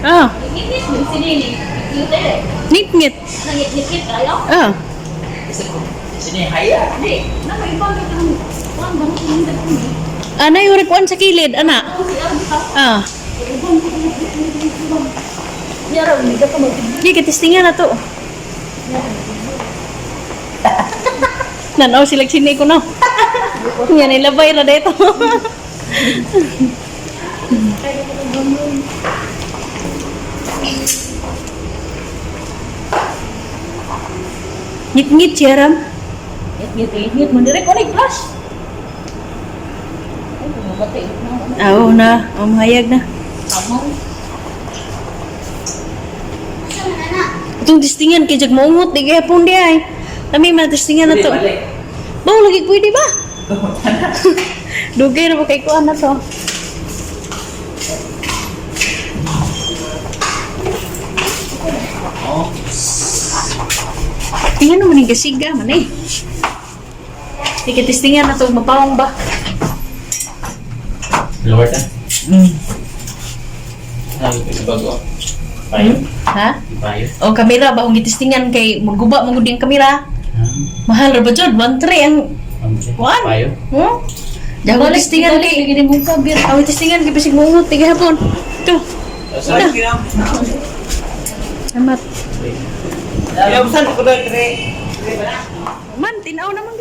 Ah, Ngit-ngit mo sini. Cute eh. ngit-ngit. Ngit-ngit tayo. Ah, Sini haya. Di, na may ibang ng kuan ba mo hindi ko ni. ana yung rekuan sa kilid, ana. Ah, Yara ni ka mo. di kitistingan na to. Nanaw sila sini ko no. Yan ilabay na dito. Ngit-ngit siya ram. Ngit-ngit mo dire ko ni class. Ay, bumati na. Oo na, mahayag na. Tama. Itong tistingan kay jag maungot di gayapon di ay. Kami matistingan na to. Bawo lagi pwede ba? Dugay na ba kay kuan na to? Oh. Tingnan naman yung gasiga man eh. Tikitistingan na to, mapawang ba? Lower ta. Sabi ko sa bago. Payo. Ha? Payo. O kamera, bahong gitistingan kay maguba magud yung kamera. Mahal ra ba jud? 1.3 ang Kuan? Payo. Jago tistingan kay gini mo ka bir. aw tistingan kay bisig mungot tiga hapon. To. Sorry kina. Amat. Ya usan ko dai tre. Man tinaw naman